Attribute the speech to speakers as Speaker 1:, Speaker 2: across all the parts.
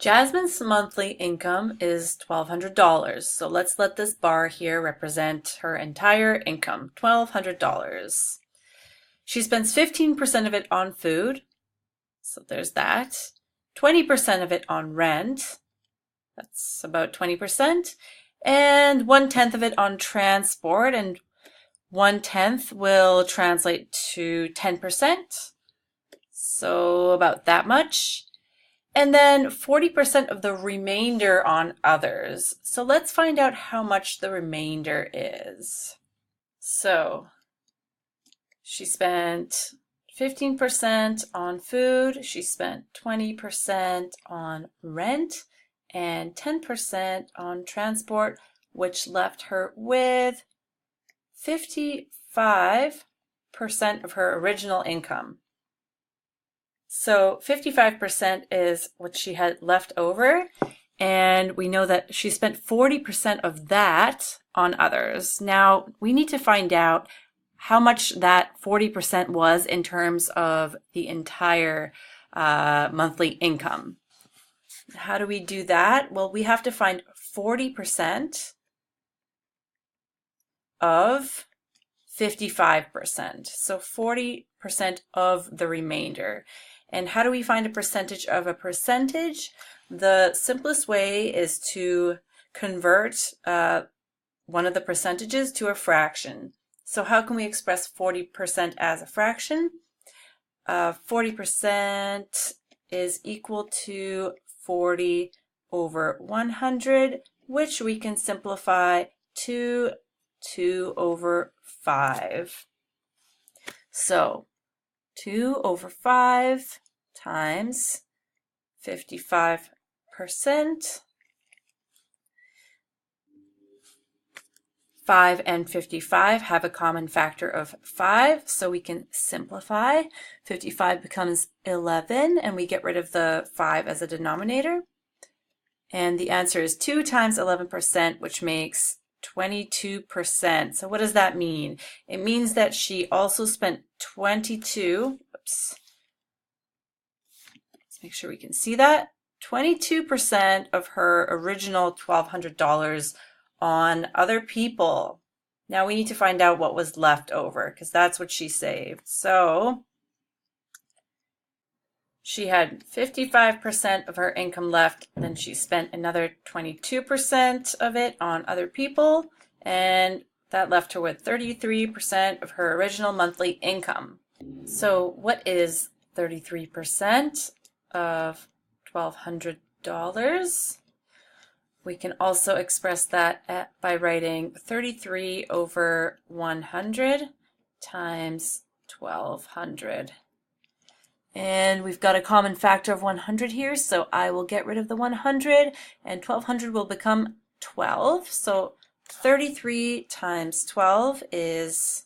Speaker 1: Jasmine's monthly income is $1,200. So let's let this bar here represent her entire income, $1,200. She spends 15% of it on food. So there's that. 20% of it on rent. That's about 20%. And 1/10 of it on transport. And 1/10 will translate to 10%. So about that much. And then 40% of the remainder on others. So let's find out how much the remainder is. So she spent 15% on food, she spent 20% on rent, and 10% on transport, which left her with 55% of her original income. So 55% is what she had left over, and we know that she spent 40% of that on others. Now we need to find out how much that 40% was in terms of the entire monthly income. How do we do that? Well, we have to find 40% of 55%. So 40% of the remainder. And how do we find a percentage of a percentage? The simplest way is to convert one of the percentages to a fraction. So how can we express 40% as a fraction? 40% is equal to 40 over 100, which we can simplify to 2 over 5. So 2 over 5 times 55%. 5 and 55 have a common factor of 5, so we can simplify. 55 becomes 11, and we get rid of the 5 as a denominator. And the answer is 2 times 11%, which makes 22%. So what does that mean? It means that she also spent 22, let's make sure we can see that, 22% of her original $1,200 on other people. Now we need to find out what was left over, because that's what she saved. So she had 55% of her income left, then she spent another 22% of it on other people, and that left her with 33% of her original monthly income. So what is 33% of $1,200? We can also express that by writing 33 over 100 times 1,200. And we've got a common factor of 100 here, so I will get rid of the 100, and 1,200 will become 12. So 33 times 12 is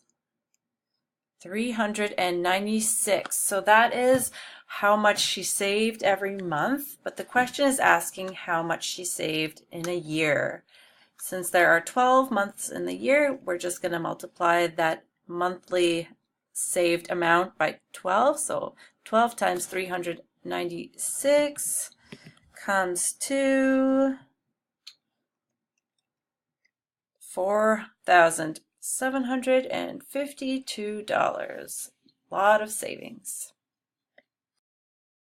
Speaker 1: 396. So that is how much she saved every month, but the question is asking how much she saved in a year. Since there are 12 months in the year, we're just going to multiply that monthly saved amount by 12. So 12 times 396 comes to $4,752. A lot of savings.